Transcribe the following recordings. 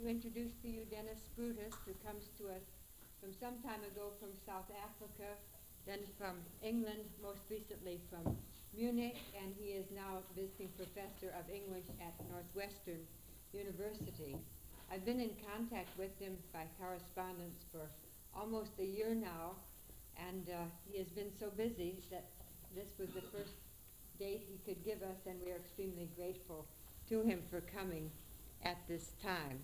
to introduce to you Dennis Brutus, who comes to us from some time ago from South Africa, then from England, most recently from Munich, and he is now visiting professor of English at Northwestern University. I've been in contact with him by correspondence for almost a year now, and he has been so busy that this was the first date he could give us, and we are extremely grateful to him for coming at this time.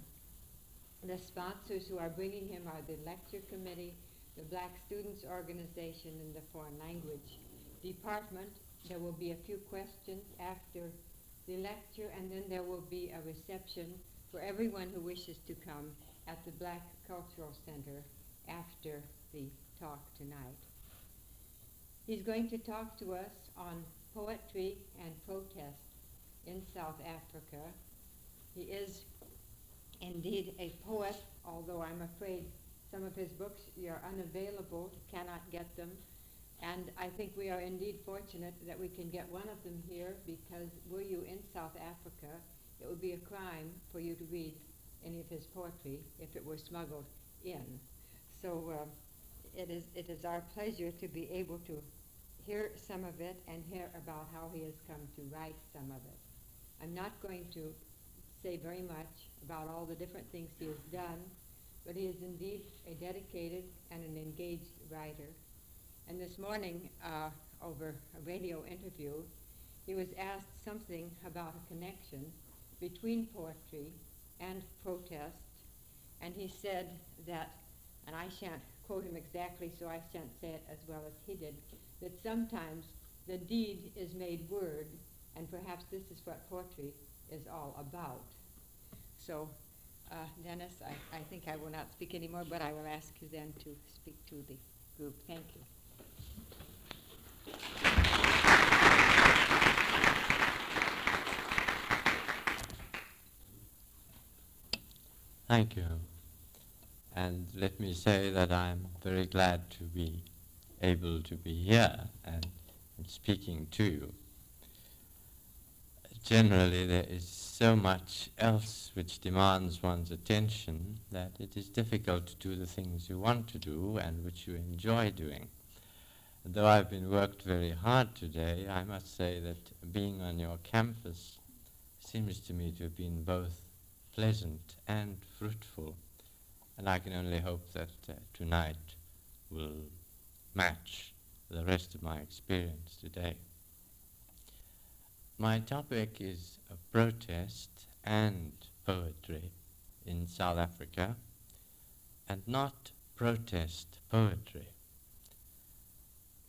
The sponsors who are bringing him are the Lecture Committee, the Black Students Organization, and the Foreign Language Department. There will be a few questions after the lecture, and then there will be a reception for everyone who wishes to come at the Black Cultural Center after the talk tonight. He's going to talk to us on poetry and protest in South Africa. He is indeed a poet, although I'm afraid some of his books are unavailable, cannot get them. And I think we are indeed fortunate that we can get one of them here, because were you in South Africa, it would be a crime for you to read any of his poetry if it were smuggled in. So it is our pleasure to be able to hear some of it and hear about how he has come to write some of it. I'm not going to say very much about all the different things he has done, but he is indeed a dedicated and an engaged writer. And this morning, over a radio interview, he was asked something about a connection between poetry and protest, and he said that, and I shan't quote him exactly, so I shan't say it as well as he did, that sometimes the deed is made word, and perhaps this is what poetry is all about. So, Dennis, I think I will not speak anymore, but I will ask you then to speak to the group. Thank you. Thank you. And let me say that I'm very glad to be able to be here and speaking to you. Generally, there is so much else which demands one's attention that it is difficult to do the things you want to do and which you enjoy doing. And though I've been worked very hard today, I must say that being on your campus seems to me to have been both pleasant and fruitful, and I can only hope that tonight will match the rest of my experience today. My topic is protest and poetry in South Africa, and not protest poetry.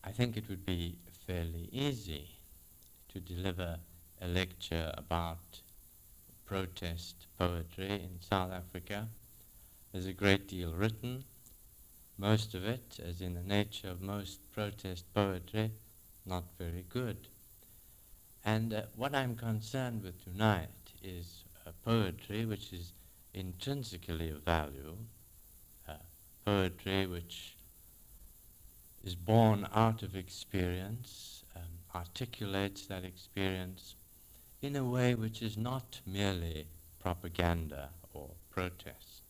I think it would be fairly easy to deliver a lecture about protest poetry in South Africa. There's a great deal written, most of it, as in the nature of most protest poetry, not very good. And what I'm concerned with tonight is poetry which is intrinsically of value, poetry which is born out of experience, articulates that experience in a way which is not merely propaganda or protest.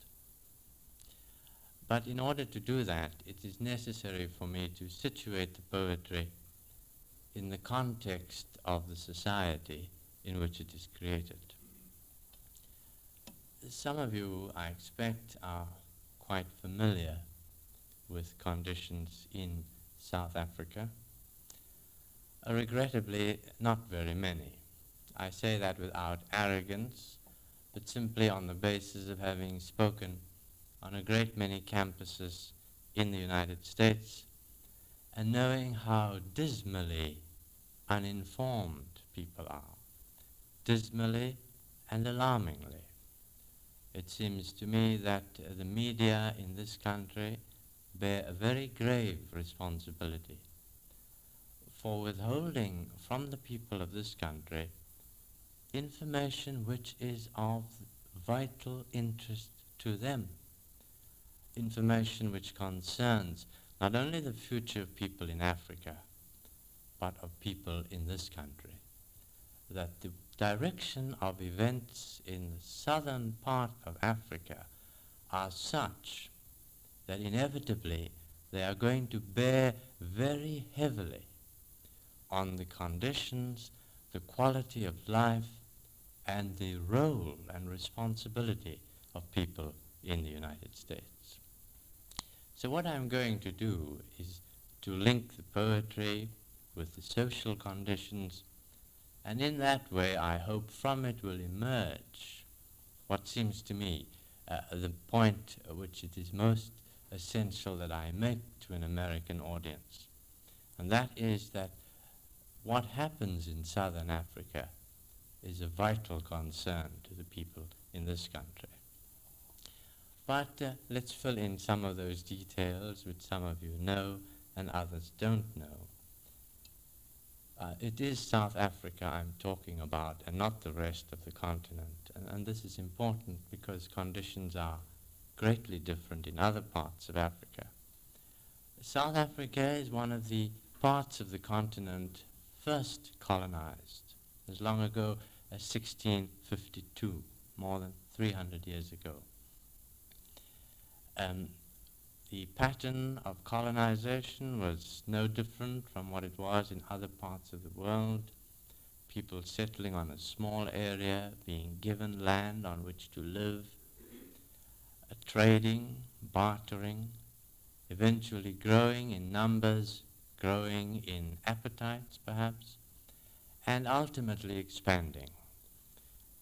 But in order to do that, it is necessary for me to situate the poetry in the context of the society in which it is created. Some of you, I expect, are quite familiar with conditions in South Africa. Regrettably, not very many. I say that without arrogance, but simply on the basis of having spoken on a great many campuses in the United States and knowing how dismally uninformed people are, dismally and alarmingly. It seems to me that the media in this country bear a very grave responsibility for withholding from the people of this country information which is of vital interest to them, information which concerns not only the future of people in Africa, but of people in this country, that the direction of events in the southern part of Africa are such that inevitably they are going to bear very heavily on the conditions, the quality of life, and the role and responsibility of people in the United States. So what I'm going to do is to link the poetry with the social conditions, and in that way I hope from it will emerge what seems to me the point which it is most essential that I make to an American audience, and that is that what happens in Southern Africa is a vital concern to the people in this country. But let's fill in some of those details which some of you know and others don't know. It is South Africa I'm talking about and not the rest of the continent. And this is important because conditions are greatly different in other parts of Africa. South Africa is one of the parts of the continent first colonized as long ago as 1652, more than 300 years ago. The pattern of colonization was no different from what it was in other parts of the world. People settling on a small area, being given land on which to live, trading, bartering, eventually growing in numbers, growing in appetites perhaps, and ultimately expanding.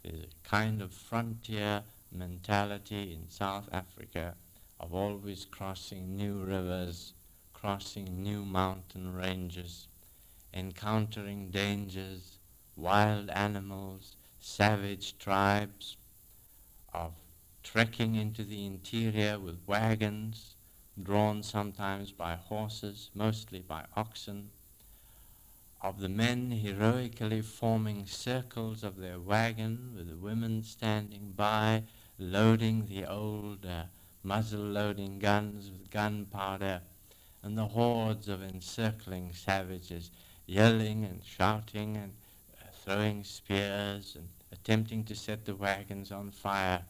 There's a kind of frontier mentality in South Africa of always crossing new rivers, crossing new mountain ranges, encountering dangers, wild animals, savage tribes, of trekking into the interior with wagons, drawn sometimes by horses, mostly by oxen, of the men heroically forming circles of their wagon with the women standing by, loading the old muzzle-loading guns with gunpowder, and the hordes of encircling savages yelling and shouting and throwing spears and attempting to set the wagons on fire.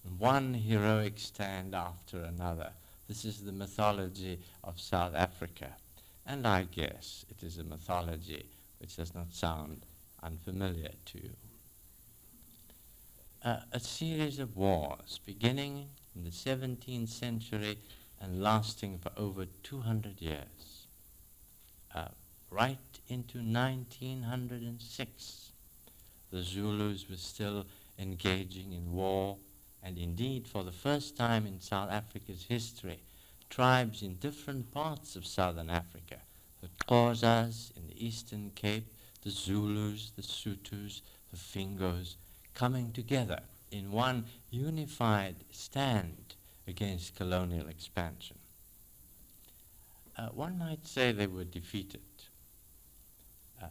And one heroic stand after another. This is the mythology of South Africa. And I guess it is a mythology which does not sound unfamiliar to you. A series of wars beginning in the 17th century and lasting for over 200 years. Right into 1906, the Zulus were still engaging in war, and indeed for the first time in South Africa's history, tribes in different parts of southern Africa, the Xhosas in the Eastern Cape, the Zulus, the Sothos, the Fingos, coming together in one unified stand against colonial expansion. One might say they were defeated.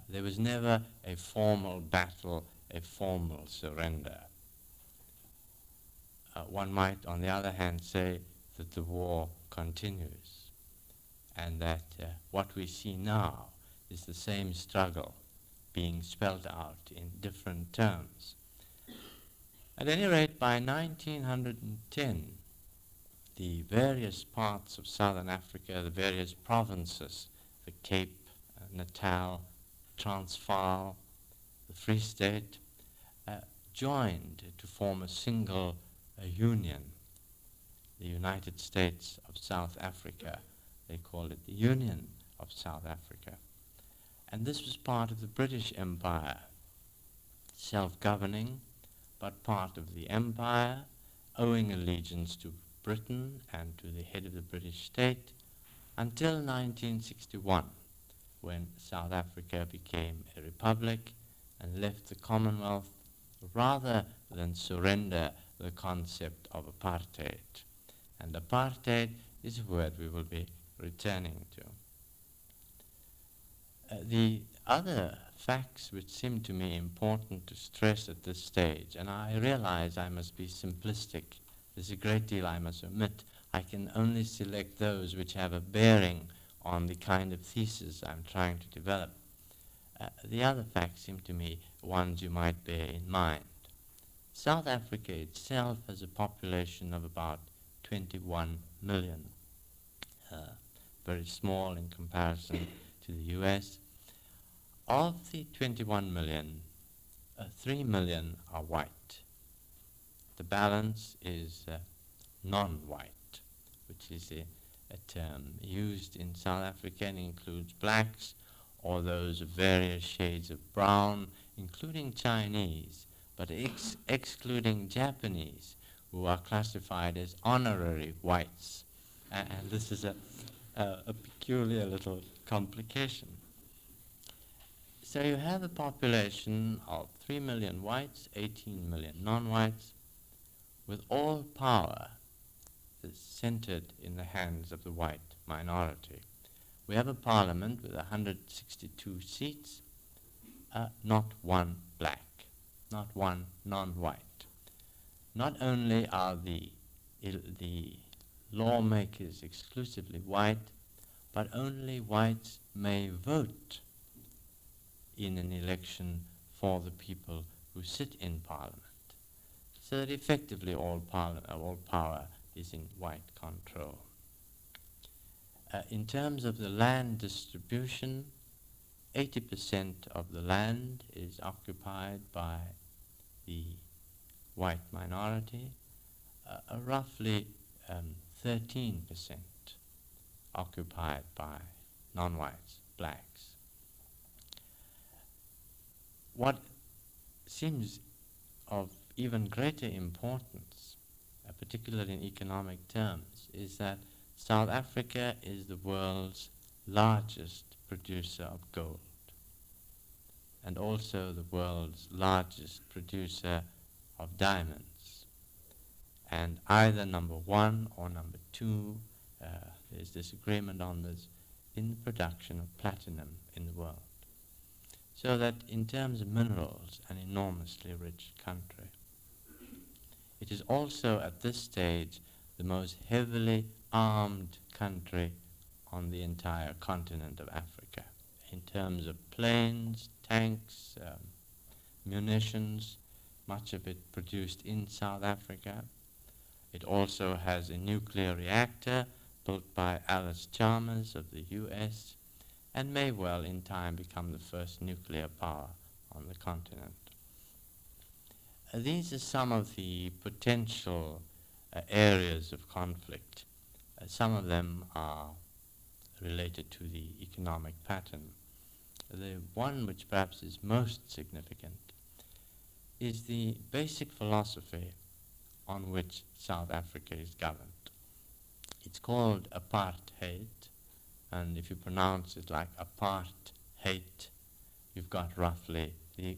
There was never a formal battle, a formal surrender. One might, on the other hand, say that the war continues, and that what we see now is the same struggle being spelled out in different terms. At any rate, by 1910, the various parts of southern Africa, the various provinces, the Cape, Natal, Transvaal, the Free State, joined to form a single union, the United States of South Africa. They call it the Union of South Africa. And this was part of the British Empire, self-governing, but part of the empire, owing allegiance to Britain and to the head of the British state, until 1961, when South Africa became a republic and left the Commonwealth rather than surrender the concept of apartheid. And apartheid is a word we will be returning to. The other facts which seem to me important to stress at this stage, and I realize I must be simplistic, there's a great deal I must omit. I can only select those which have a bearing on the kind of thesis I'm trying to develop. The other facts seem to me ones you might bear in mind. South Africa itself has a population of about 21 million, very small in comparison to the US. Of the 21 million, 3 million are white. The balance is non-white, which is a term used in South Africa and includes blacks or those of various shades of brown, including Chinese, but excluding Japanese, who are classified as honorary whites. And this is a peculiar little complication. So you have a population of 3 million whites, 18 million non-whites, with all power centered in the hands of the white minority. We have a parliament with 162 seats, not one black, not one non-white. Not only are the lawmakers exclusively white, but only whites may vote in an election for the people who sit in parliament. So that effectively all power is in white control. In terms of the land distribution, 80% of the land is occupied by the white minority, roughly 13% occupied by non-whites, blacks. What seems of even greater importance, particularly in economic terms, is that South Africa is the world's largest producer of gold and also the world's largest producer of diamonds. And either number one or number two, there's disagreement on this, in the production of platinum in the world. So that in terms of minerals, an enormously rich country. It is also at this stage the most heavily armed country on the entire continent of Africa in terms of planes, tanks, munitions, much of it produced in South Africa. It also has a nuclear reactor built by Alice Chalmers of the US and may well in time become the first nuclear power on the continent. These are some of the potential areas of conflict. Some of them are related to the economic pattern. The one which perhaps is most significant is the basic philosophy on which South Africa is governed. It's called apartheid, and if you pronounce it like apart hate, you've got roughly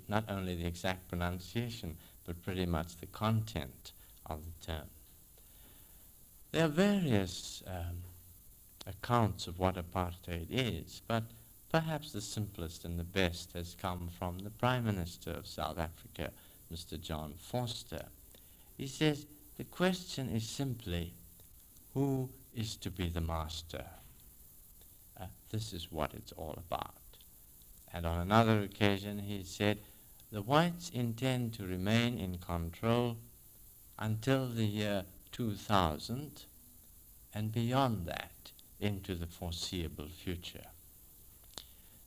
not only the exact pronunciation, but pretty much the content of the term. There are various accounts of what apartheid is, but perhaps the simplest and the best has come from the Prime Minister of South Africa, Mr. John Vorster. He says, the question is simply, who is to be the master? This is what it's all about. And on another occasion he said, the whites intend to remain in control until the year 2000 and beyond that into the foreseeable future.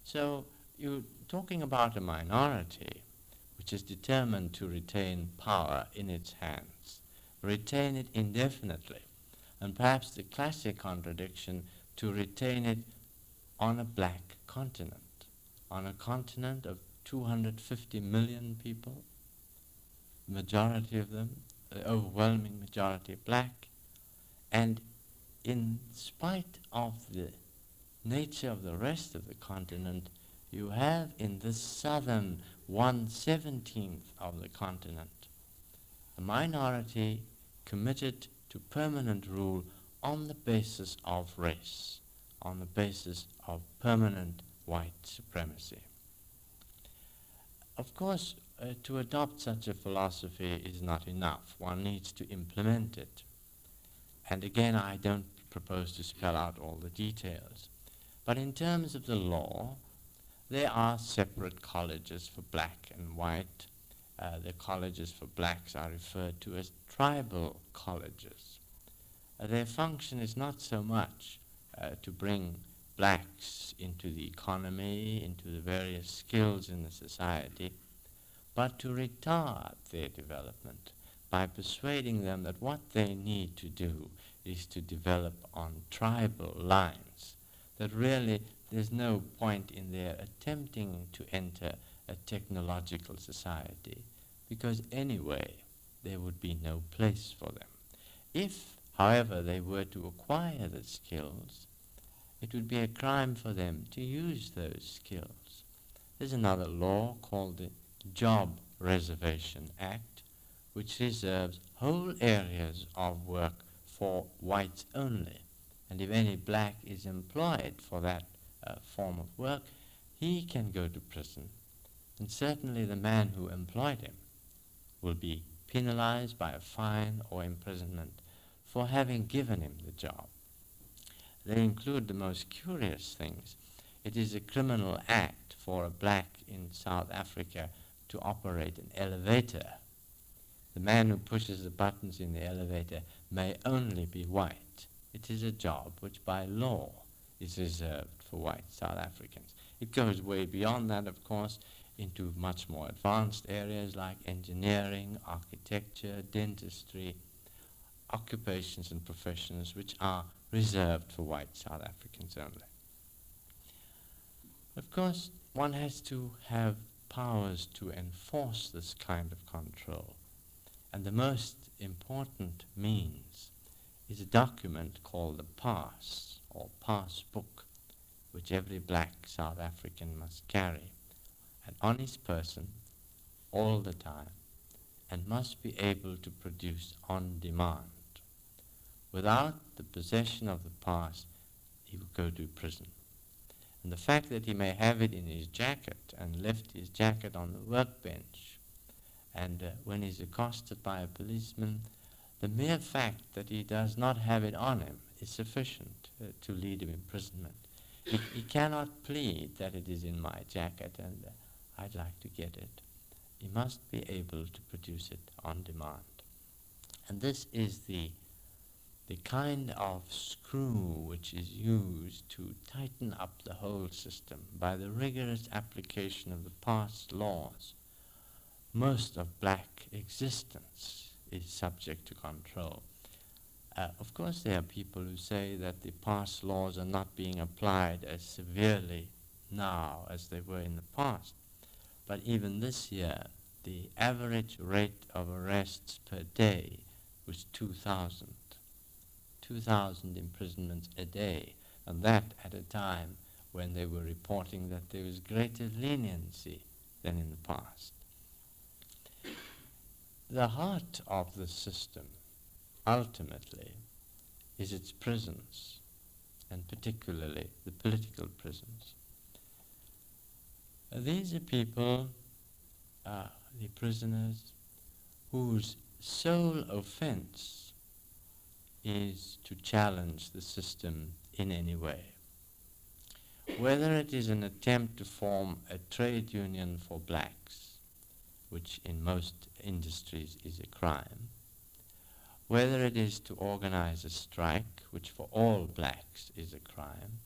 So you're talking about a minority which is determined to retain power in its hands, retain it indefinitely, and perhaps the classic contradiction, to retain it on a black continent, on a continent of 250 million people, majority of them, the overwhelming majority black, and in spite of the nature of the rest of the continent, you have in this southern 1/17 of the continent a minority committed to permanent rule on the basis of race, on the basis of permanent white supremacy. Of course, to adopt such a philosophy is not enough. One needs to implement it. And again, I don't propose to spell out all the details. But in terms of the law, There are separate colleges for black and white. The colleges for blacks are referred to as tribal colleges. Their function is not so much to bring blacks into the economy, into the various skills in the society, but to retard their development by persuading them that what they need to do is to develop on tribal lines, that really there's no point in their attempting to enter a technological society, because anyway there would be no place for them. If, however, they were to acquire the skills, it would be a crime for them to use those skills. There's another law called the Job Reservation Act, which reserves whole areas of work for whites only. And if any black is employed for that form of work, he can go to prison. And certainly the man who employed him will be penalized by a fine or imprisonment for having given him the job. They include the most curious things. It is a criminal act for a black in South Africa to operate an elevator. The man who pushes the buttons in the elevator may only be white. It is a job which by law is reserved for white South Africans. It goes way beyond that, of course, into much more advanced areas like engineering, architecture, dentistry, occupations and professions which are reserved for white South Africans only. Of course, one has to have powers to enforce this kind of control. And the most important means is a document called the pass, or passbook, which every black South African must carry, and on his person all the time, and must be able to produce on demand. Without the possession of the pass, he will go to prison. And the fact that he may have it in his jacket and left his jacket on the workbench, and when he's accosted by a policeman, the mere fact that he does not have it on him is sufficient to lead him imprisonment. He cannot plead that it is in my jacket and I'd like to get it. He must be able to produce it on demand. And this is the kind of screw which is used to tighten up the whole system by the rigorous application of the past laws. Most of black existence is subject to control. Of course, there are people who say that the past laws are not being applied as severely now as they were in the past. But even this year, the average rate of arrests per day was 2,000. 2,000 imprisonments a day, and that at a time when they were reporting that there was greater leniency than in the past. The heart of the system, ultimately, is its prisons, and particularly the political prisons. These are people, the prisoners, whose sole offense is to challenge the system in any way. Whether it is an attempt to form a trade union for blacks, which in most industries is a crime, whether it is to organize a strike, which for all blacks is a crime,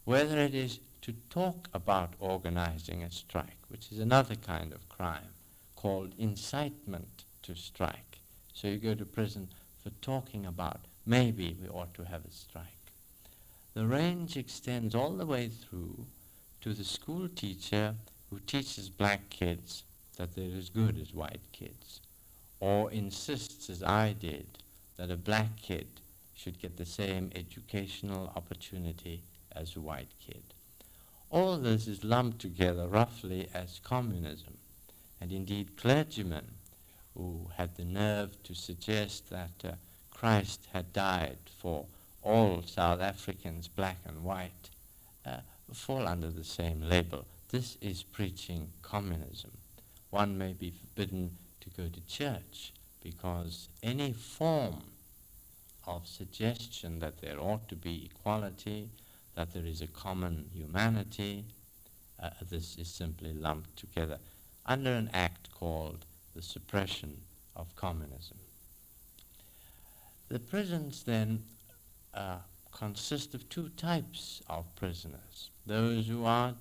whether it is to talk about organizing a strike, which is another kind of crime, called incitement to strike. So you go to prison for talking about, maybe we ought to have a strike. The range extends all the way through to the school teacher who teaches black kids that they're as good as white kids, or insists, as I did, that a black kid should get the same educational opportunity as a white kid. All this is lumped together roughly as communism, and indeed clergymen who had the nerve to suggest that Christ had died for all South Africans, black and white, fall under the same label. This is preaching communism. One may be forbidden to go to church because any form of suggestion that there ought to be equality, that there is a common humanity, this is simply lumped together under an act called the Suppression of Communism. The prisons then consist of two types of prisoners: those who are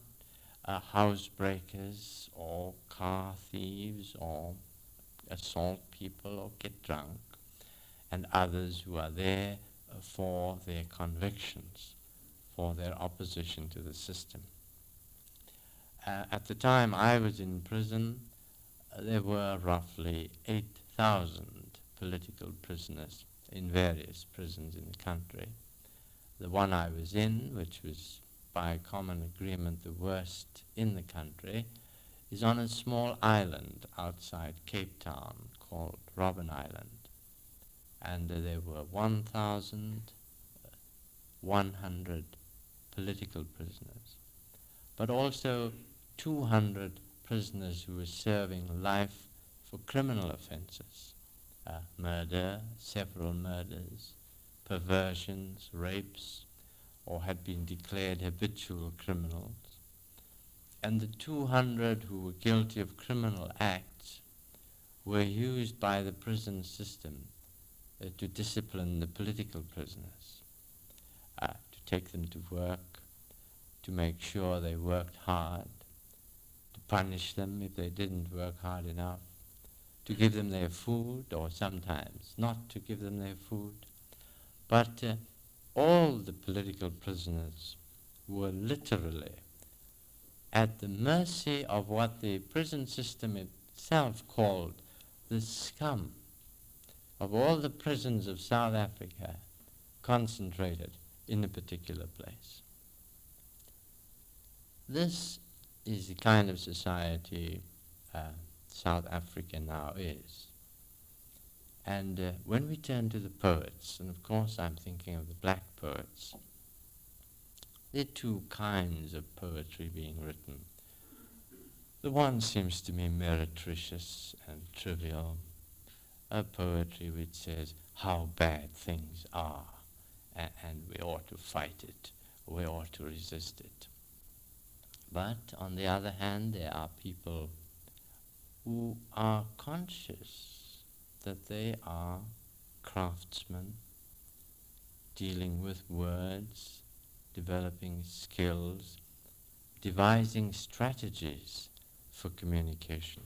housebreakers or car thieves or assault people or get drunk, and others who are there for their convictions, for their opposition to the system. At the time I was in prison, there were roughly 8,000 political prisoners in various prisons in the country. The one I was in, which was by common agreement the worst in the country, is on a small island outside Cape Town called Robben Island. And there were 1,100 political prisoners, but also 200 prisoners who were serving life for criminal offenses, murder, several murders, perversions, rapes, or had been declared habitual criminals. And the 200 who were guilty of criminal acts were used by the prison system to discipline the political prisoners, to take them to work, to make sure they worked hard, to punish them if they didn't work hard enough, to give them their food, or sometimes not to give them their food. But all the political prisoners were literally at the mercy of what the prison system itself called the scum of all the prisons of South Africa concentrated in a particular place. This is the kind of society South Africa now is. And when we turn to the poets, and of course I'm thinking of the black poets, there are two kinds of poetry being written. The one seems to me meretricious and trivial, a poetry which says how bad things are, and we ought to fight it, we ought to resist it. But on the other hand, there are people who are conscious that they are craftsmen, dealing with words, developing skills, devising strategies for communication.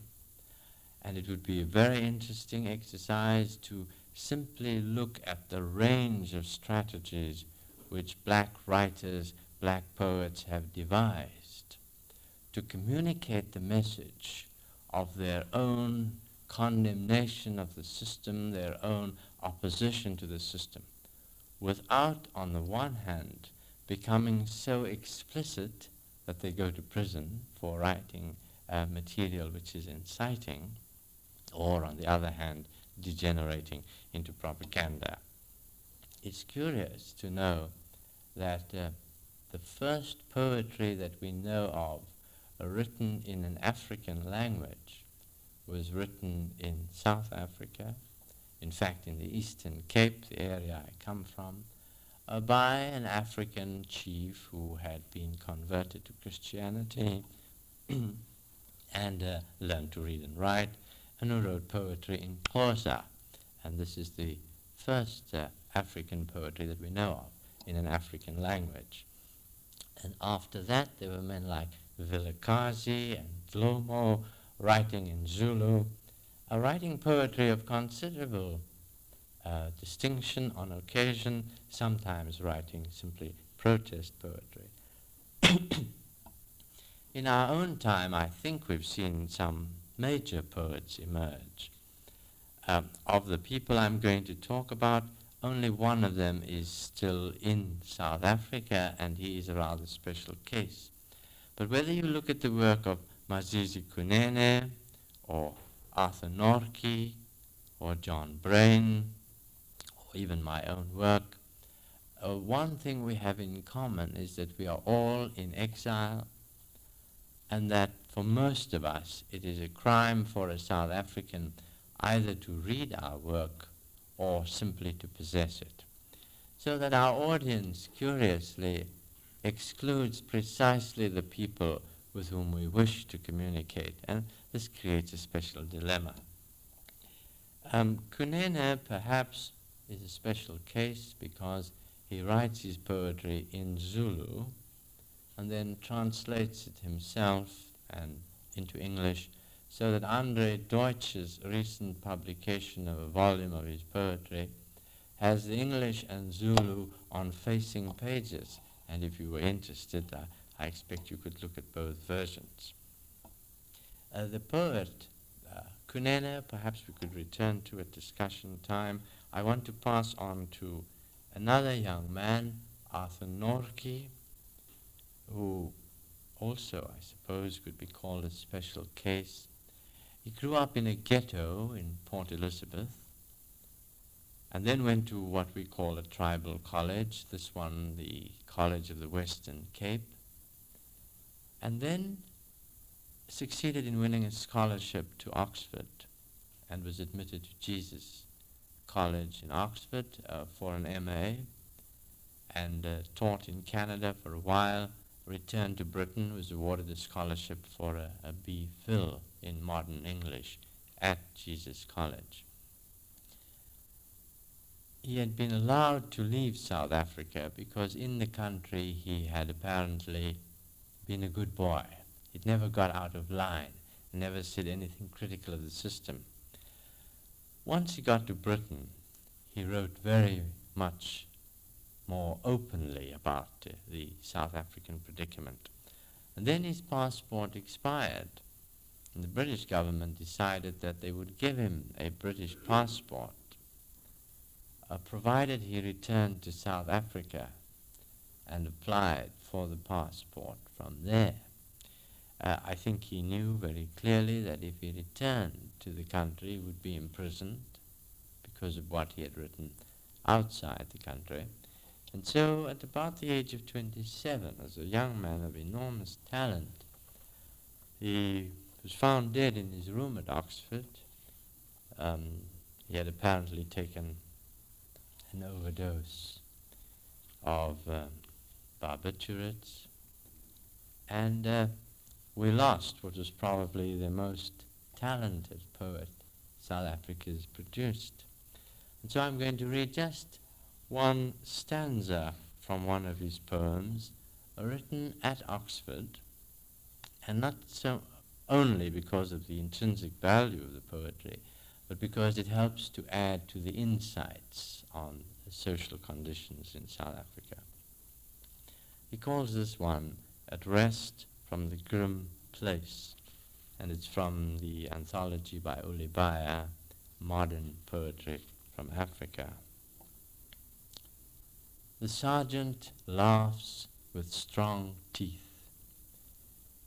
And it would be a very interesting exercise to simply look at the range of strategies which black writers, black poets have devised to communicate the message of their own condemnation of the system, their own opposition to the system, without, on the one hand, becoming so explicit that they go to prison for writing material which is inciting, or, on the other hand, degenerating into propaganda. It's curious to know that the first poetry that we know of written in an African language was written in South Africa, in fact in the Eastern Cape, the area I come from, by an African chief who had been converted to Christianity and learned to read and write, and who wrote poetry in Xhosa. And this is the first African poetry that we know of in an African language. And after that, there were men like Vilakazi and Dlomo writing in Zulu, writing poetry of considerable distinction on occasion, sometimes writing simply protest poetry. In our own time, I think we've seen some major poets emerge. Of the people I'm going to talk about, only one of them is still in South Africa, and he is a rather special case. But whether you look at the work of Masisi Kunene, or Arthur Norkie, or John Brain, or even my own work, one thing we have in common is that we are all in exile, and that for most of us it is a crime for a South African either to read our work or simply to possess it. So that our audience, curiously, excludes precisely the people with whom we wish to communicate, and this creates a special dilemma. Kunene perhaps is a special case because he writes his poetry in Zulu and then translates it himself and into English, so that Andre Deutsch's recent publication of a volume of his poetry has the English and Zulu on facing pages, and if you were interested, I expect you could look at both versions. The poet Kunene, perhaps we could return to at discussion time. I want to pass on to another young man, Arthur Norke, who also, I suppose, could be called a special case. He grew up in a ghetto in Port Elizabeth, and then went to what we call a tribal college, this one the College of the Western Cape, and then succeeded in winning a scholarship to Oxford and was admitted to Jesus College in Oxford for an MA, and taught in Canada for a while, returned to Britain, was awarded a scholarship for a B.Phil in modern English at Jesus College. He had been allowed to leave South Africa because in the country he had apparently been a good boy. He'd never got out of line, never said anything critical of the system. Once he got to Britain, he wrote very much more openly about the South African predicament. And then his passport expired, and the British government decided that they would give him a British passport, provided he returned to South Africa and applied for the passport from there. I think he knew very clearly that if he returned to the country, he would be imprisoned because of what he had written outside the country. And so at about the age of 27, as a young man of enormous talent, he was found dead in his room at Oxford. He had apparently taken an overdose of barbiturates, and we lost what was probably the most talented poet South Africa has produced. And so I'm going to read just one stanza from one of his poems, written at Oxford, and not so only because of the intrinsic value of the poetry, but because it helps to add to the insights on the social conditions in South Africa. He calls this one At Rest from the Grim Place, and it's from the anthology by Uli Baya, Modern Poetry from Africa. The sergeant laughs with strong teeth.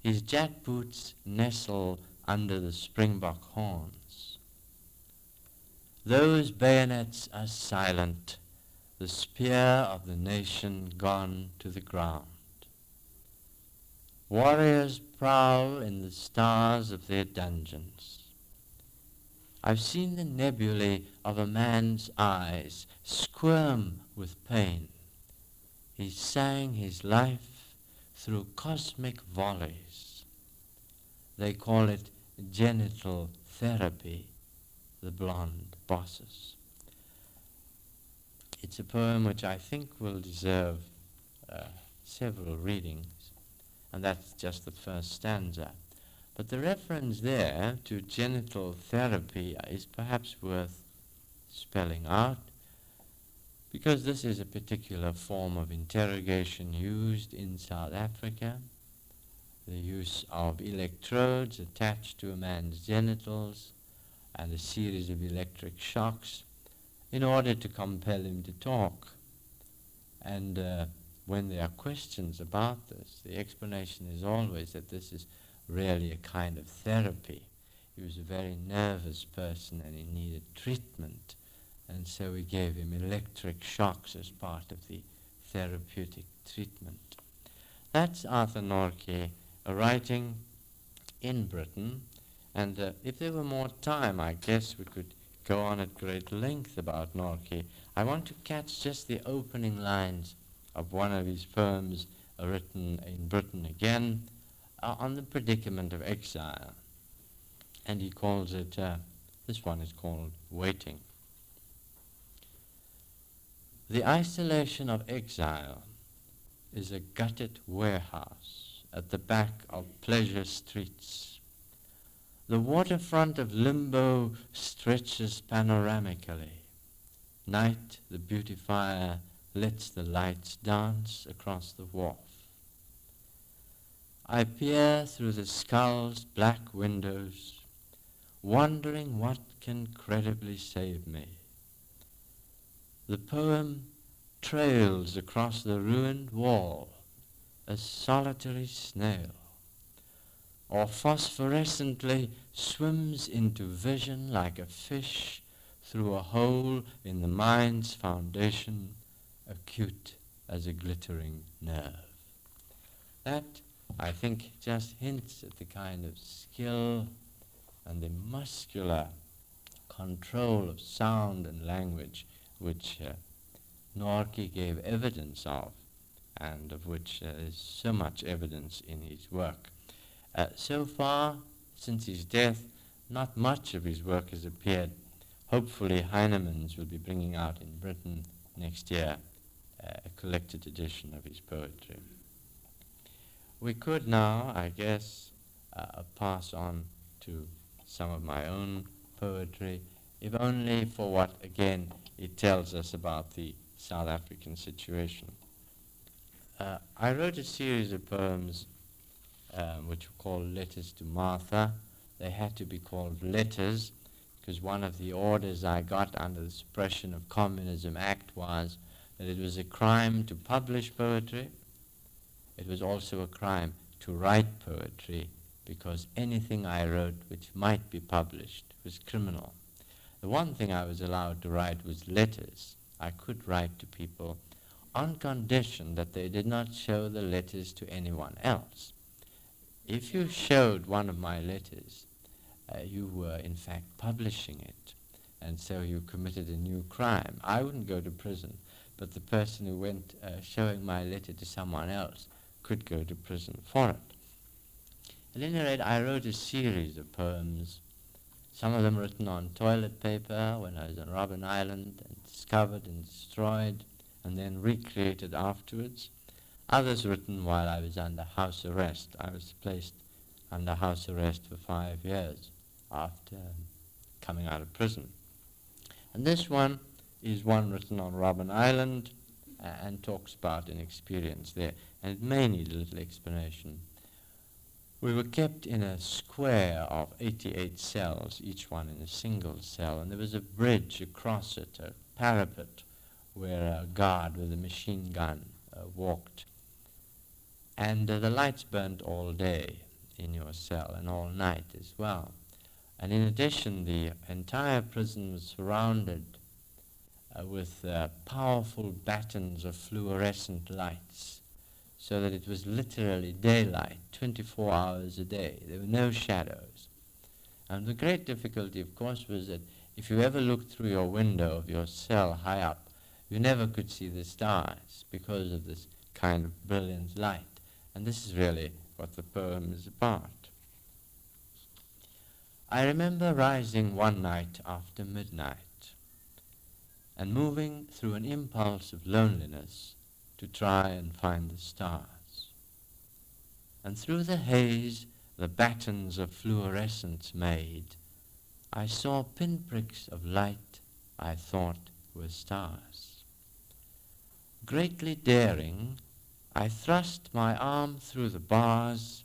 His jackboots nestle under the springbok horns. Those bayonets are silent, the spear of the nation gone to the ground. Warriors prowl in the stars of their dungeons. I've seen the nebulae of a man's eyes squirm with pain. He sang his life through cosmic volleys. They call it genital therapy, the blonde bosses. It's a poem which I think will deserve several readings, and that's just the first stanza. But the reference there to genital therapy is perhaps worth spelling out, because this is a particular form of interrogation used in South Africa, the use of electrodes attached to a man's genitals and a series of electric shocks in order to compel him to talk. And when there are questions about this, the explanation is always that this is really a kind of therapy. He was a very nervous person and he needed treatment, and so we gave him electric shocks as part of the therapeutic treatment. That's Arthur Norke writing in Britain, and if there were more time, I guess we could go on at great length about Norke. I want to catch just the opening lines of one of his poems written in Britain again, on the predicament of exile. And he calls it, this one is called Waiting. The isolation of exile is a gutted warehouse at the back of pleasure streets. The waterfront of Limbo stretches panoramically. Night, the beautifier, lets the lights dance across the wharf. I peer through the skull's black windows, wondering what can credibly save me. The poem trails across the ruined wall, a solitary snail, or phosphorescently swims into vision like a fish through a hole in the mind's foundation, acute as a glittering nerve. That, I think, just hints at the kind of skill and the muscular control of sound and language which Norky gave evidence of, and of which there is so much evidence in his work. So far, since his death, not much of his work has appeared. Hopefully Heinemann's will be bringing out in Britain next year a collected edition of his poetry. We could now, I guess, pass on to some of my own poetry, if only for what, again, it tells us about the South African situation. I wrote a series of poems which were called Letters to Martha. They had to be called letters because one of the orders I got under the Suppression of Communism Act was that it was a crime to publish poetry. It was also a crime to write poetry because anything I wrote which might be published was criminal. The one thing I was allowed to write was letters. I could write to people on condition that they did not show the letters to anyone else. If you showed one of my letters, you were in fact publishing it, and so you committed a new crime. I wouldn't go to prison, but the person who went showing my letter to someone else could go to prison for it. At any rate, I wrote a series of poems, some of them written on toilet paper when I was on Robben Island and discovered and destroyed and then recreated afterwards. Others written while I was under house arrest. I was placed under house arrest for 5 years after coming out of prison. And this one is one written on Robben Island and talks about an experience there. And it may need a little explanation. We were kept in a square of 88 cells, each one in a single cell, and there was a bridge across it, a parapet, where a guard with a machine gun walked. And the lights burnt all day in your cell and all night as well. And in addition, the entire prison was surrounded with powerful battens of fluorescent lights, so that it was literally daylight, 24 hours a day. There were no shadows. And the great difficulty, of course, was that if you ever looked through your window of your cell high up, you never could see the stars because of this kind of brilliant light. And this is really what the poem is about. I remember rising one night after midnight and moving through an impulse of loneliness to try and find the stars. And through the haze the battens of fluorescence made, I saw pinpricks of light I thought were stars. Greatly daring, I thrust my arm through the bars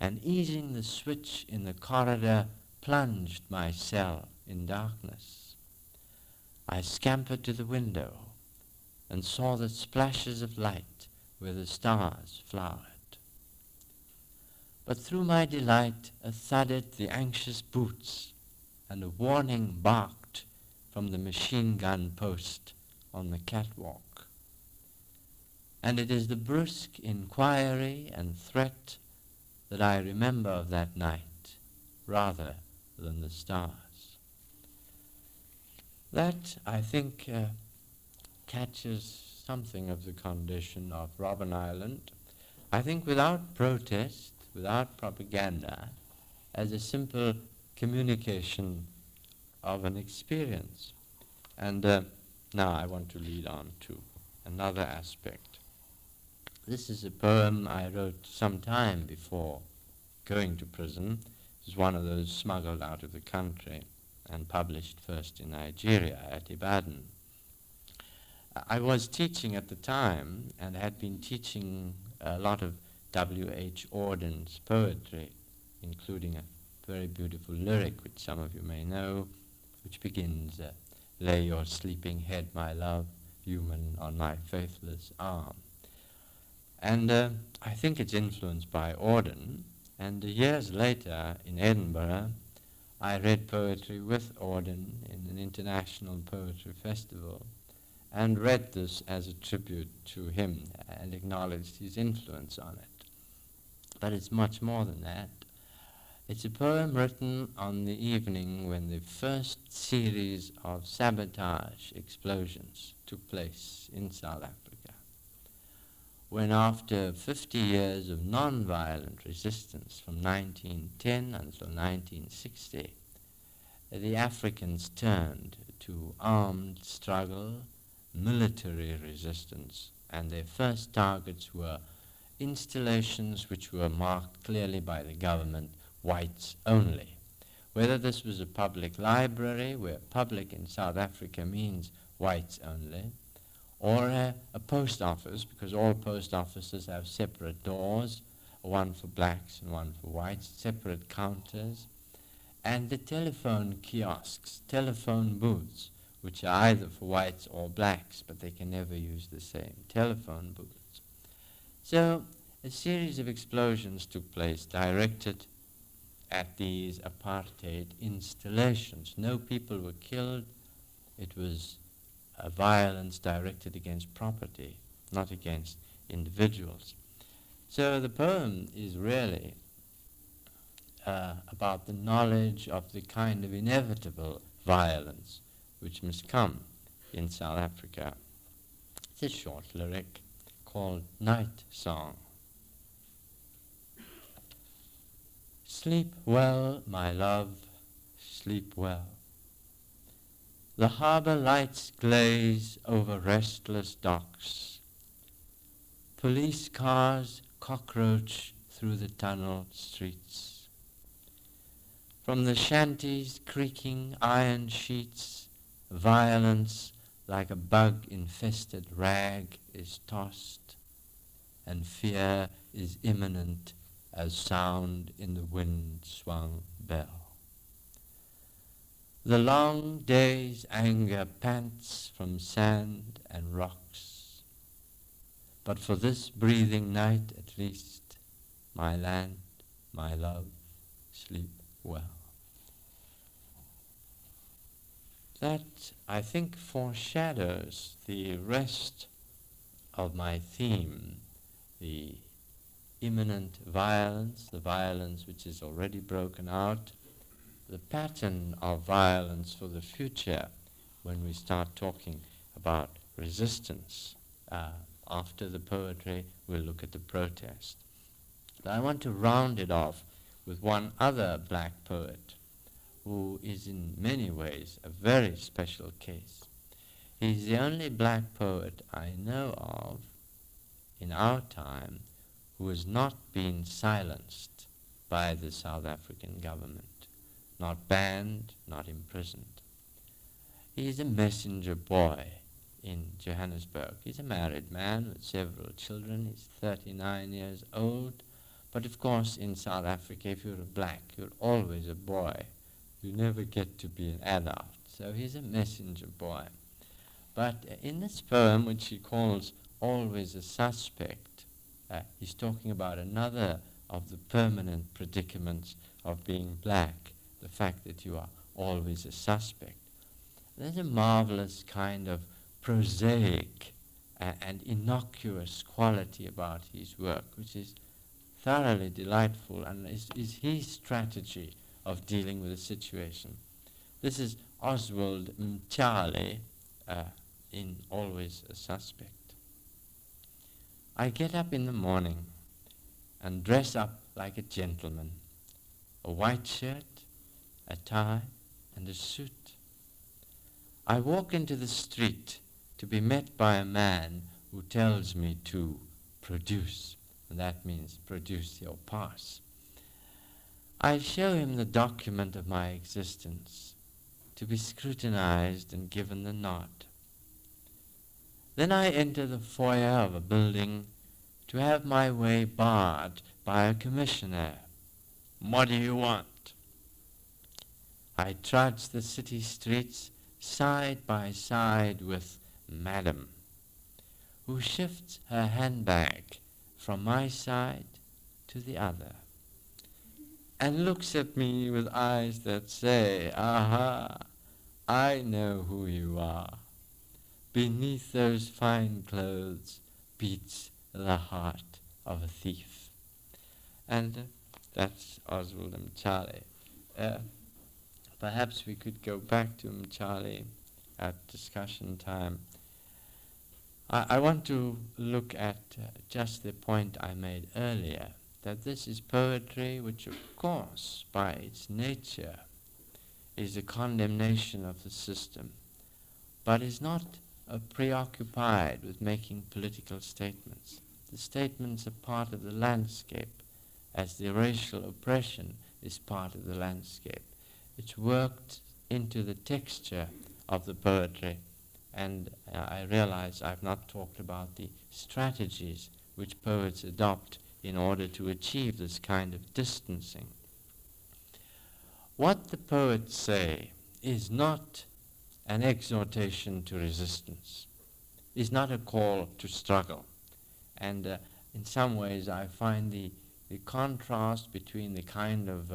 and, easing the switch in the corridor, plunged my cell in darkness. I scampered to the window and saw the splashes of light where the stars flowered. But through my delight thudded the anxious boots, and a warning barked from the machine gun post on the catwalk. And it is the brusque inquiry and threat that I remember of that night, rather than the stars. That, I think, catches something of the condition of Robben Island. I think without protest, without propaganda, as a simple communication of an experience. And now I want to lead on to another aspect. This is a poem I wrote some time before going to prison. It was one of those smuggled out of the country and published first in Nigeria at Ibadan. I was teaching at the time and had been teaching a lot of W.H. Auden's poetry, including a very beautiful lyric which some of you may know, which begins, "Lay your sleeping head, my love, human, on my faithless arm." And I think it's influenced by Auden. And years later in Edinburgh, I read poetry with Auden in an international poetry festival and read this as a tribute to him and acknowledged his influence on it. But it's much more than that. It's a poem written on the evening when the first series of sabotage explosions took place in South Africa, when after 50 years of non-violent resistance from 1910 until 1960, the Africans turned to armed struggle, military resistance, and their first targets were installations which were marked clearly by the government, whites only. Whether this was a public library, where public in South Africa means whites only, or a post office, because all post offices have separate doors, one for blacks and one for whites, separate counters, and the telephone kiosks, telephone booths, which are either for whites or blacks, but they can never use the same telephone booths. So a series of explosions took place directed at these apartheid installations. No people were killed. It was a violence directed against property, not against individuals. So the poem is really about the knowledge of the kind of inevitable violence which must come in South Africa. It's a short lyric called Night Song. Sleep well, my love, sleep well. The harbour lights glaze over restless docks. Police cars cockroach through the tunnel streets. From the shanties creaking iron sheets, violence like a bug-infested rag is tossed, and fear is imminent as sound in the wind-swung bell. The long day's anger pants from sand and rocks, but for this breathing night at least, my land, my love, sleep well. That, I think, foreshadows the rest of my theme, the imminent violence, the violence which is already broken out, the pattern of violence for the future when we start talking about resistance. After the poetry, we'll look at the protest. But I want to round it off with one other black poet who is in many ways a very special case. He's the only black poet I know of in our time who has not been silenced by the South African government, not banned, not imprisoned. He's a messenger boy in Johannesburg. He's a married man with several children. He's 39 years old. But of course, in South Africa, if you're a black, you're always a boy. You never get to be an adult. So he's a messenger boy. But in this poem, which he calls Always a Suspect, he's talking about another of the permanent predicaments of being black, the fact that you are always a suspect. There's a marvelous kind of prosaic and innocuous quality about his work, which is thoroughly delightful and is his strategy of dealing with a situation. This is Oswald Mtshali in Always a Suspect. I get up in the morning and dress up like a gentleman. A white shirt, a tie, and a suit. I walk into the street to be met by a man who tells me to produce, and that means produce your pass. I show him the document of my existence, to be scrutinized and given the nod. Then I enter the foyer of a building to have my way barred by a commissioner. What do you want? I trudge the city streets side by side with Madam, who shifts her handbag from my side to the other, and looks at me with eyes that say, "Aha, I know who you are. Beneath those fine clothes beats the heart of a thief." And that's Oswald Mtshali. Perhaps we could go back to Mtshali at discussion time. I want to look at just the point I made earlier, that this is poetry which, of course, by its nature, is a condemnation of the system, but is not preoccupied with making political statements. The statements are part of the landscape, as the racial oppression is part of the landscape. It's worked into the texture of the poetry, and I realize I've not talked about the strategies which poets adopt in order to achieve this kind of distancing. What the poets say is not an exhortation to resistance, is not a call to struggle. And in some ways I find the contrast between the kind of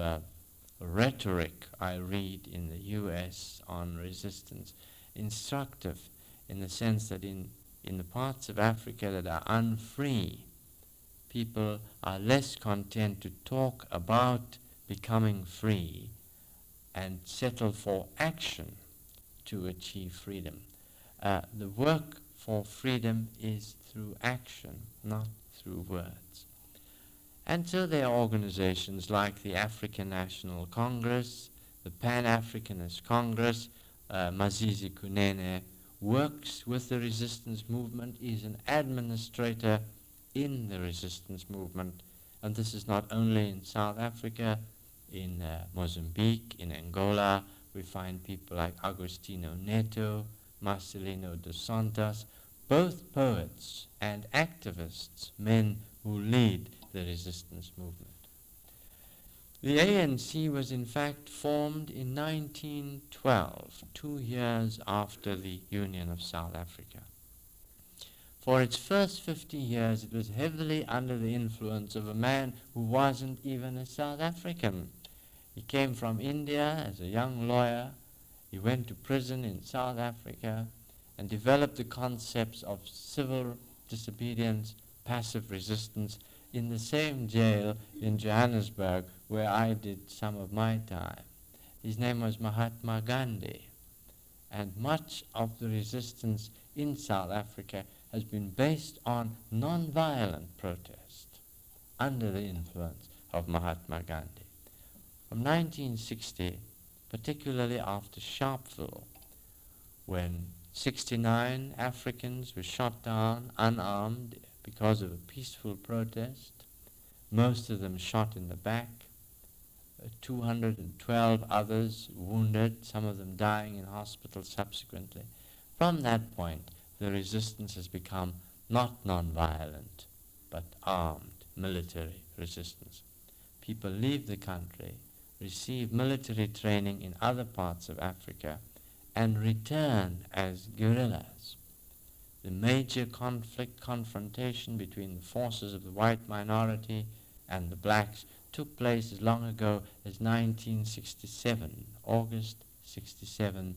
rhetoric I read in the US on resistance instructive, in the sense that in the parts of Africa that are unfree, people are less content to talk about becoming free and settle for action to achieve freedom. The work for freedom is through action, not through words. And so there are organizations like the African National Congress, the Pan-Africanist Congress. Masisi Kunene works with the resistance movement, is an administrator in the resistance movement, and this is not only in South Africa, in Mozambique, in Angola. We find people like Agostinho Neto, Marcelino dos Santos, both poets and activists, men who lead the resistance movement. The ANC was in fact formed in 1912, 2 years after the Union of South Africa. For its first 50 years, it was heavily under the influence of a man who wasn't even a South African. He came from India as a young lawyer. He went to prison in South Africa and developed the concepts of civil disobedience, passive resistance, in the same jail in Johannesburg where I did some of my time. His name was Mahatma Gandhi. And much of the resistance in South Africa has been based on non-violent protest under the influence of Mahatma Gandhi. From 1960, particularly after Sharpeville, when 69 Africans were shot down unarmed because of a peaceful protest, most of them shot in the back, 212 others wounded, some of them dying in hospital subsequently. From that point, the resistance has become not non-violent, but armed military resistance. People leave the country, receive military training in other parts of Africa, and return as guerrillas. The major confrontation between the forces of the white minority and the blacks took place as long ago as 1967, August 67,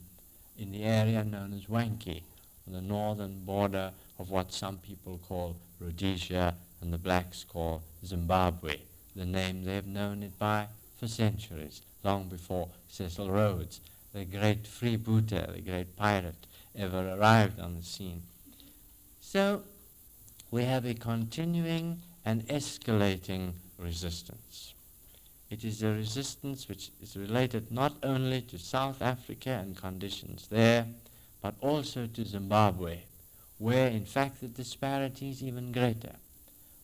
in the area known as Wankie, on the northern border of what some people call Rhodesia and the blacks call Zimbabwe, the name they've known it by for centuries, long before Cecil Rhodes, the great freebooter, the great pirate, ever arrived on the scene. So we have a continuing and escalating resistance. It is a resistance which is related not only to South Africa and conditions there, but also to Zimbabwe, where in fact the disparity is even greater.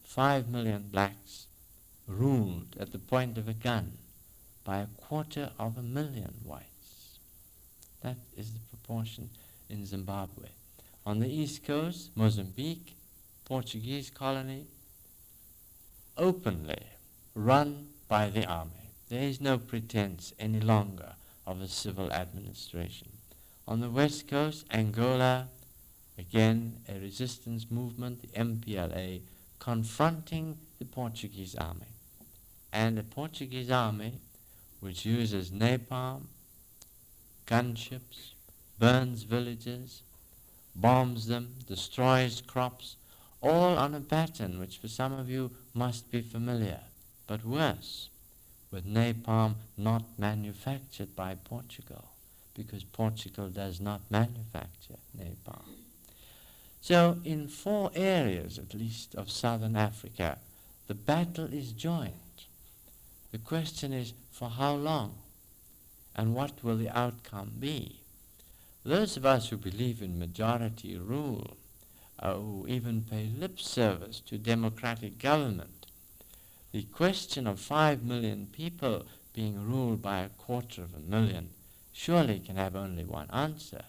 5 million blacks ruled at the point of a gun by 250,000 whites. That is the proportion in Zimbabwe. On the east coast, Mozambique, Portuguese colony, openly run by the army. There is no pretense any longer of a civil administration. On the west coast, Angola, again a resistance movement, the MPLA, confronting the Portuguese army. And a Portuguese army which uses napalm, gunships, burns villages, bombs them, destroys crops, all on a pattern which for some of you must be familiar, but worse, with napalm not manufactured by Portugal, because Portugal does not manufacture napalm. So in 4 areas at least of southern Africa, the battle is joined. The question is, for how long? And what will the outcome be? Those of us who believe in majority rule, who even pay lip service to democratic government, the question of 5 million people being ruled by 250,000 surely can have only one answer.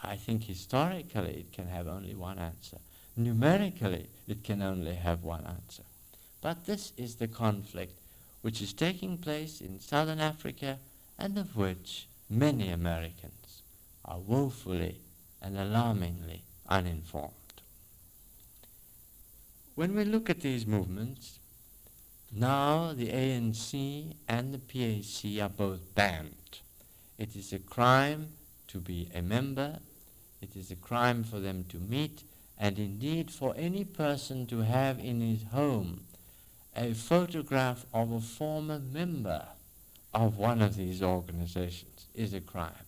I think historically it can have only one answer. Numerically it can only have one answer. But this is the conflict which is taking place in southern Africa, and of which many Americans are woefully and alarmingly uninformed. When we look at these movements, now the ANC and the PAC are both banned. It is a crime to be a member, it is a crime for them to meet, and indeed for any person to have in his home a photograph of a former member of one of these organizations is a crime.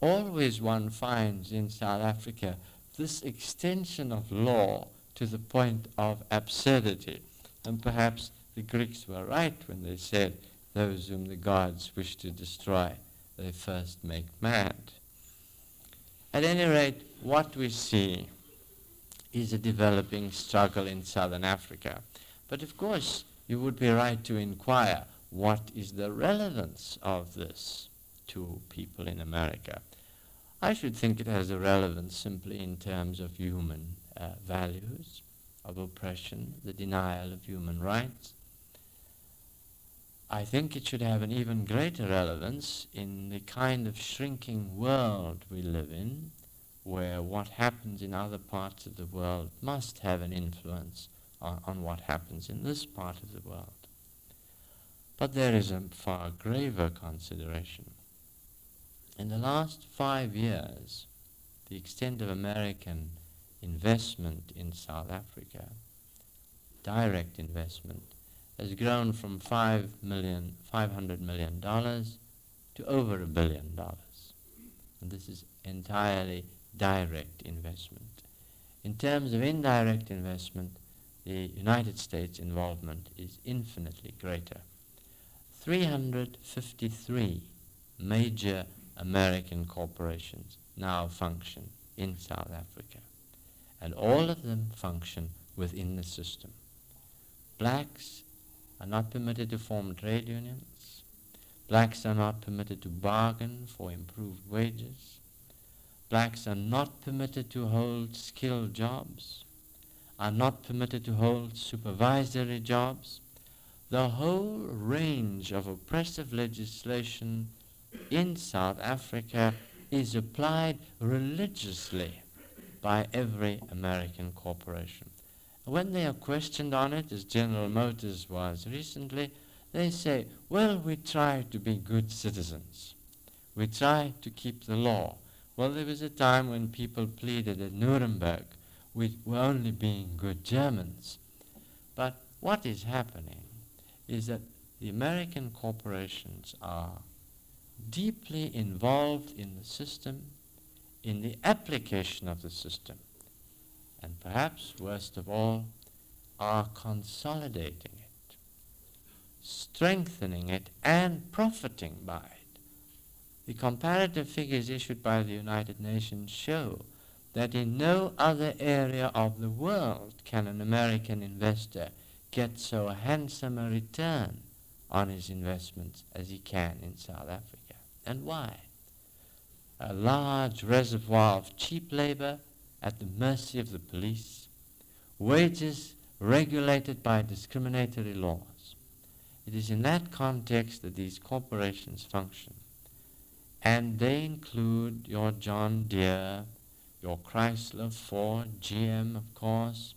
Always one finds in South Africa this extension of law to the point of absurdity. And perhaps the Greeks were right when they said, those whom the gods wish to destroy, they first make mad. At any rate, what we see is a developing struggle in southern Africa. But of course, you would be right to inquire, what is the relevance of this to people in America? I should think it has a relevance simply in terms of human values, of oppression, the denial of human rights. I think it should have an even greater relevance in the kind of shrinking world we live in, where what happens in other parts of the world must have an influence on what happens in this part of the world. But there is a far graver consideration. In the last 5 years, the extent of American investment in South Africa, direct investment, has grown from $500 million to over $1 billion. And this is entirely direct investment. In terms of indirect investment, the United States involvement is infinitely greater. 353 major American corporations now function in South Africa, and all of them function within the system. Blacks are not permitted to form trade unions. Blacks are not permitted to bargain for improved wages. Blacks are not permitted to hold skilled jobs, are not permitted to hold supervisory jobs. The whole range of oppressive legislation in South Africa is applied religiously by every American corporation. When they are questioned on it, as General Motors was recently, they say, well, we try to be good citizens. We try to keep the law. Well, there was a time when people pleaded at Nuremberg, we were only being good Germans. But what is happening is that the American corporations are deeply involved in the system, in the application of the system, and perhaps worst of all, are consolidating it. strengthening it and profiting by it. The comparative figures issued by the United Nations show that in no other area of the world can an American investor get so handsome a return on his investments as he can in South Africa. And why? A large reservoir of cheap labor at the mercy of the police, wages regulated by discriminatory laws. It is in that context that these corporations function. And they include your John Deere, your Chrysler, Ford, GM, of course,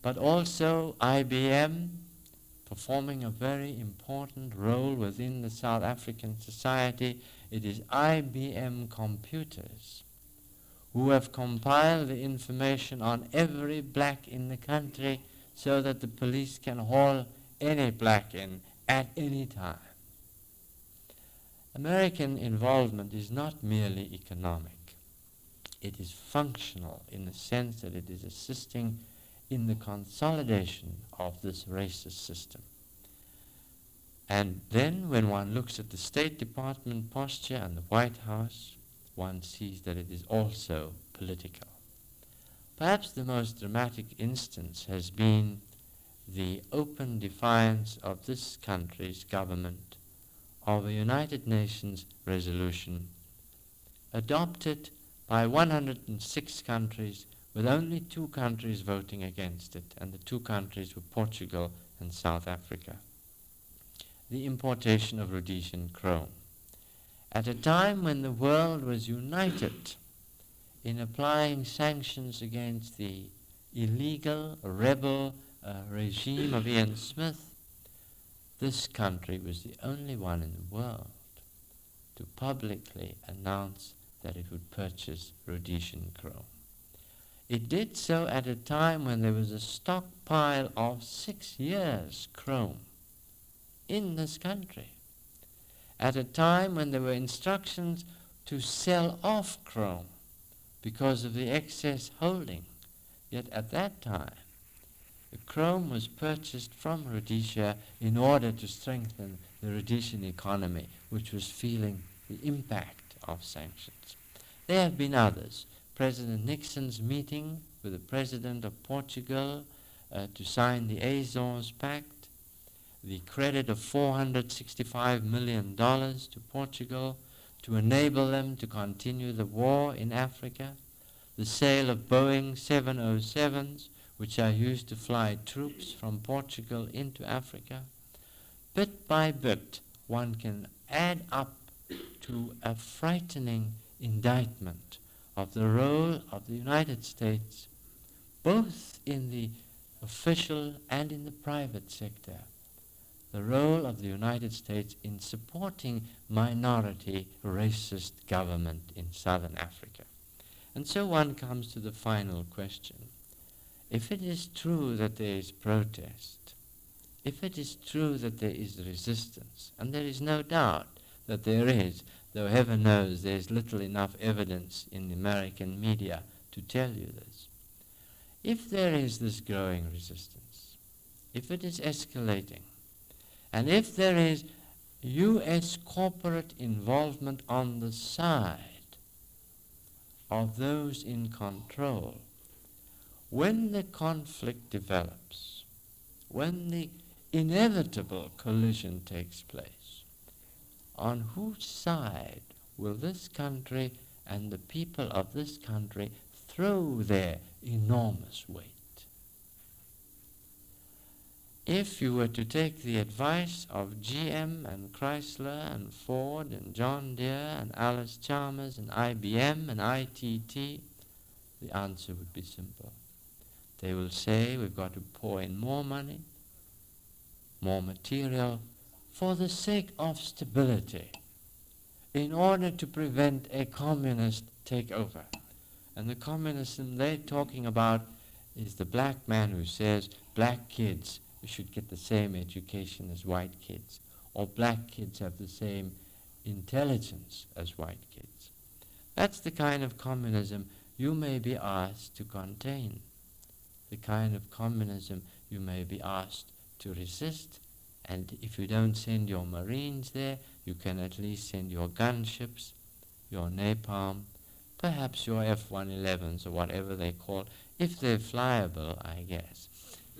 but also IBM, performing a very important role within the South African society. It is IBM computers who have compiled the information on every black in the country so that the police can haul any black in at any time. American involvement is not merely economic. It is functional in the sense that it is assisting in the consolidation of this racist system. And then when one looks at the State Department posture and the White House, one sees that it is also political. Perhaps the most dramatic instance has been the open defiance of this country's government of a United Nations resolution adopted by 106 countries, with only 2 countries voting against it, and the 2 countries were Portugal and South Africa. The importation of Rhodesian chrome. At a time when the world was united in applying sanctions against the illegal, rebel regime of Ian Smith, this country was the only one in the world to publicly announce that it would purchase Rhodesian chrome. It did so at a time when there was a stockpile of 6 years' chrome in this country, at a time when there were instructions to sell off chrome because of the excess holding. Yet at that time, the chrome was purchased from Rhodesia in order to strengthen the Rhodesian economy, which was feeling the impact of sanctions. There have been others. President Nixon's meeting with the President of Portugal to sign the Azores Pact, the credit of $465 million to Portugal to enable them to continue the war in Africa, the sale of Boeing 707s, which are used to fly troops from Portugal into Africa. Bit by bit, one can add up to a frightening indictment of the role of the United States, both in the official and in the private sector, the role of the United States in supporting minority racist government in Southern Africa. And so one comes to the final question. If it is true that there is protest, if it is true that there is resistance, and there is no doubt that there is, though heaven knows there's little enough evidence in the American media to tell you this. If there is this growing resistance, if it is escalating, and if there is U.S. corporate involvement on the side of those in control, when the conflict develops, when the inevitable collision takes place, on whose side will this country and the people of this country throw their enormous weight? If you were to take the advice of GM and Chrysler and Ford and John Deere and Alice Chalmers and IBM and ITT, the answer would be simple. They will say we've got to pour in more money, more material, for the sake of stability, in order to prevent a communist takeover. And the communism they're talking about is the black man who says black kids should get the same education as white kids, or black kids have the same intelligence as white kids. That's the kind of communism you may be asked to contain, the kind of communism you may be asked to resist And if you don't send your Marines there, you can at least send your gunships, your napalm, perhaps your F-111s or whatever they call, if they're flyable, I guess.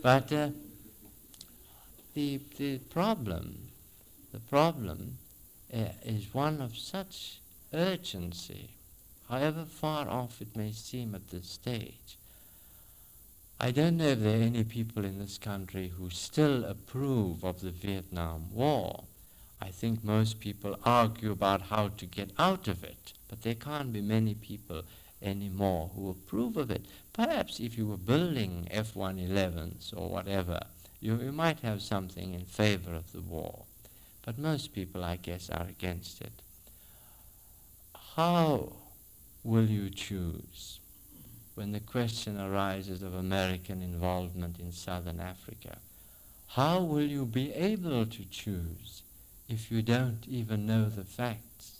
But the problem is one of such urgency, however far off it may seem at this stage. I don't know if there are any people in this country who still approve of the Vietnam War. I think most people argue about how to get out of it, but there can't be many people anymore who approve of it. Perhaps if you were building F-111s or whatever, you might have something in favor of the war. But most people, I guess, are against it. How will you choose when the question arises of American involvement in Southern Africa? How will you be able to choose if you don't even know the facts,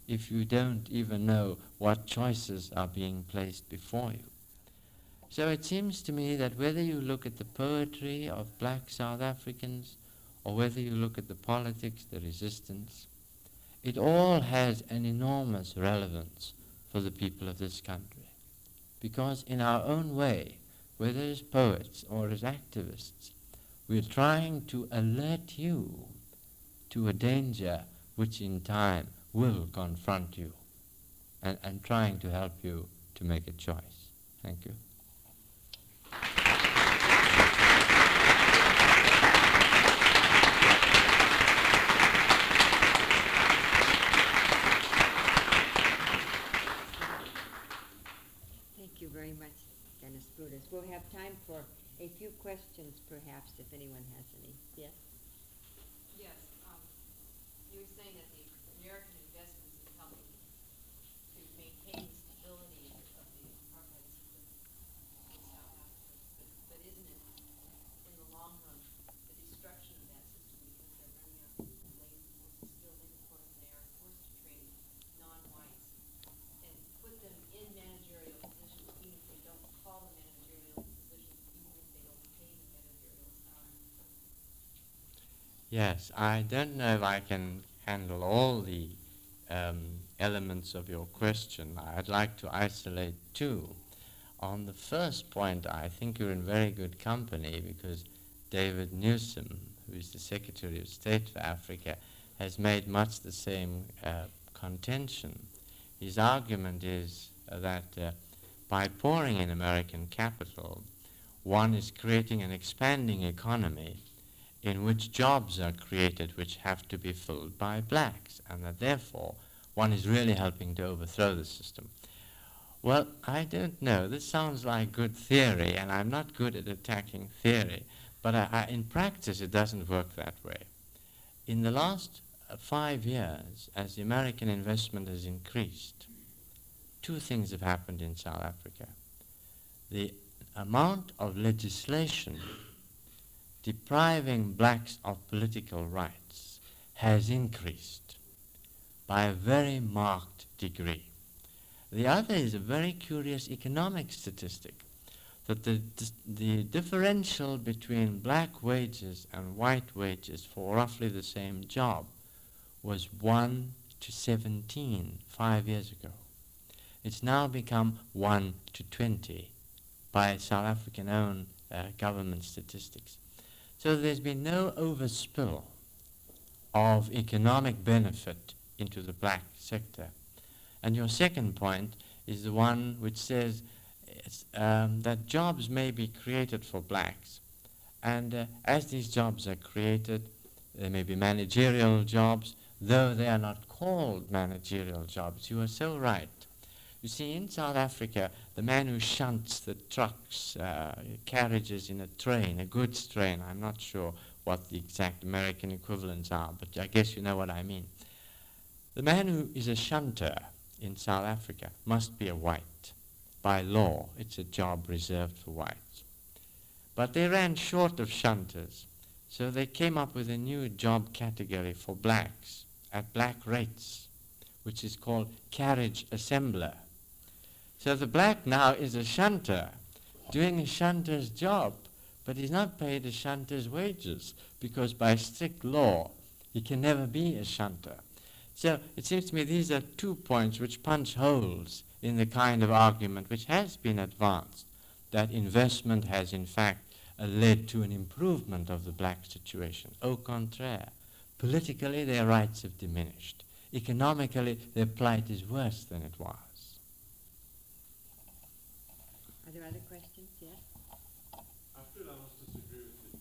if you don't even know what choices are being placed before you? So it seems to me that whether you look at the poetry of black South Africans or whether you look at the politics, the resistance, it all has an enormous relevance for the people of this country. Because in our own way, whether as poets or as activists, we're trying to alert you to a danger which in time will confront you, and trying to help you to make a choice. Thank you. Thank you very much, Dennis Brutus. We'll have time for a few questions, perhaps, if anyone has any. Yes? Yes, you were saying that the American investments in helping to maintain the stability of the apartheid system in South Africa, but isn't it, in the long run, the destruction of that system because they're bringing out skilled labor force, and they are forced to train non-whites and put them in managerial positions, even if they don't call them managerial positions, even if they don't pay the managerial salary. Yes, I don't know if I can handle all the elements of your question. I'd like to isolate two. On the first point, I think you're in very good company because David Newsom, who is the Secretary of State for Africa, has made much the same contention. His argument is that by pouring in American capital, one is creating an expanding economy in which jobs are created which have to be filled by blacks, and that therefore one is really helping to overthrow the system. Well, I don't know. This sounds like good theory, and I'm not good at attacking theory, but in practice it doesn't work that way. In the last 5 years, as the American investment has increased, two things have happened in South Africa. The amount of legislation depriving blacks of political rights has increased by a very marked degree. The other is a very curious economic statistic, that the differential between black wages and white wages for roughly the same job was 1 to 17 5 years ago. It's now become 1 to 20 by South African own government statistics. So there's been no overspill of economic benefit into the black sector. And your second point is the one which says that jobs may be created for blacks. And as these jobs are created, there may be managerial jobs, though they are not called managerial jobs. You are so right. You see, in South Africa, the man who shunts the trucks, carriages in a train, a goods train, I'm not sure what the exact American equivalents are, but I guess you know what I mean. The man who is a shunter in South Africa must be a white. By law, it's a job reserved for whites. But they ran short of shunters, so they came up with a new job category for blacks at black rates, which is called carriage assembler. So the black now is a shunter, doing a shunter's job, but he's not paid a shunter's wages, because by strict law he can never be a shunter. So it seems to me these are 2 points which punch holes in the kind of argument which has been advanced, that investment has in fact led to an improvement of the black situation. Au contraire, politically their rights have diminished. Economically their plight is worse than it was. Are there other questions? Yes? I feel I must disagree with you.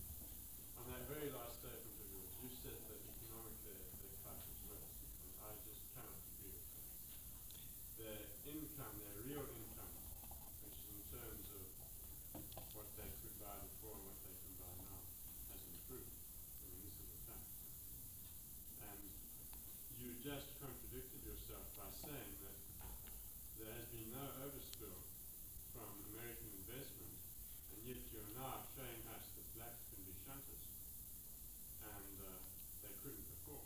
On that very last statement of yours, you said that economically their plight is worse, and I just cannot agree with that. Their income, their real income, which is in terms of what they could buy before and what they can buy now, has improved. I mean, this is a fact. And you just contradicted yourself by saying that there has been no overspill from American investment, and yet you're now showing us that blacks can be shunters, and they couldn't before.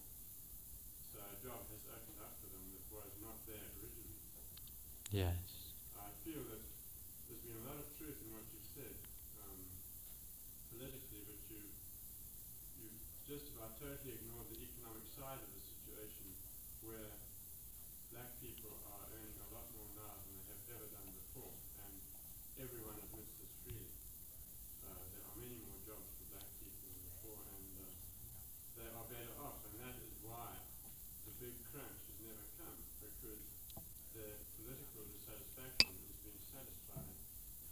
So a job has opened up for them that was not there originally. Yes. I feel that there's been a lot of truth in what you've said politically, but you've just about totally ignored the economic side of the situation, where black people are earning a lot more now than they have ever done before, and everyone admits this freely. There are many more jobs for black people than before, and they are better off, and that is why the big crunch has never come, because the political dissatisfaction is being satisfied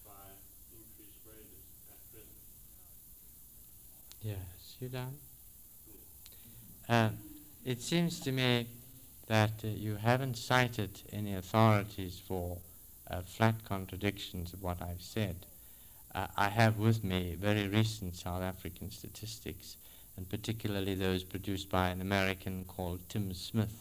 by increased wages at present. Yes, you done? Yes. It seems to me that you haven't cited any authorities for flat contradictions of what I've said. I have with me very recent South African statistics, and particularly those produced by an American called Tim Smith,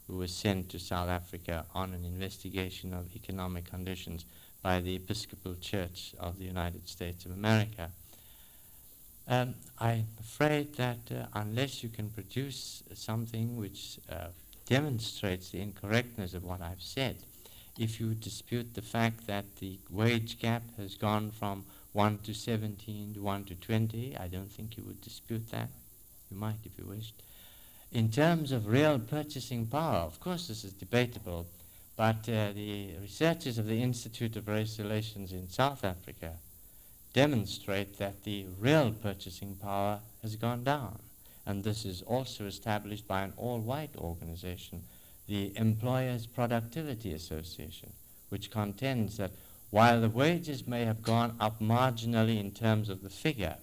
who was sent to South Africa on an investigation of economic conditions by the Episcopal Church of the United States of America. I'm afraid that unless you can produce something which demonstrates the incorrectness of what I've said, if you dispute the fact that the wage gap has gone from 1 to 17 to 1 to 20, I don't think you would dispute that. You might if you wished. In terms of real purchasing power, of course this is debatable, but the researchers of the Institute of Race Relations in South Africa demonstrate that the real purchasing power has gone down. And this is also established by an all-white organization, the Employers Productivity Association, which contends that while the wages may have gone up marginally in terms of the figure,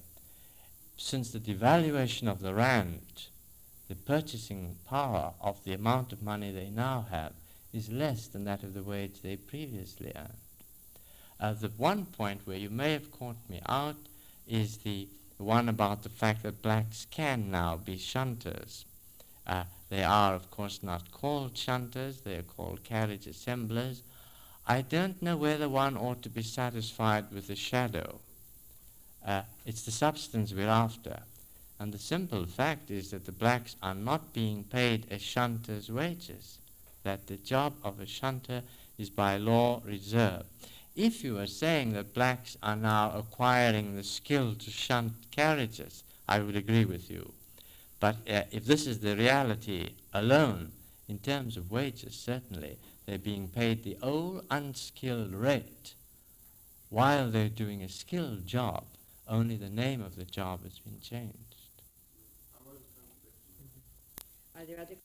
since the devaluation of the rand, the purchasing power of the amount of money they now have is less than that of the wage they previously earned. The one point where you may have caught me out is the one about the fact that blacks can now be shunters. They are, of course, not called shunters, they are called carriage assemblers. I don't know whether one ought to be satisfied with the shadow. It's the substance we're after. And the simple fact is that the blacks are not being paid a shunter's wages, that the job of a shunter is by law reserved. If you are saying that blacks are now acquiring the skill to shunt carriages, I would agree with you. But if this is the reality alone, in terms of wages, certainly, they're being paid the old unskilled rate while they're doing a skilled job. Only the name of the job has been changed. I wasn't contradicting. Are there other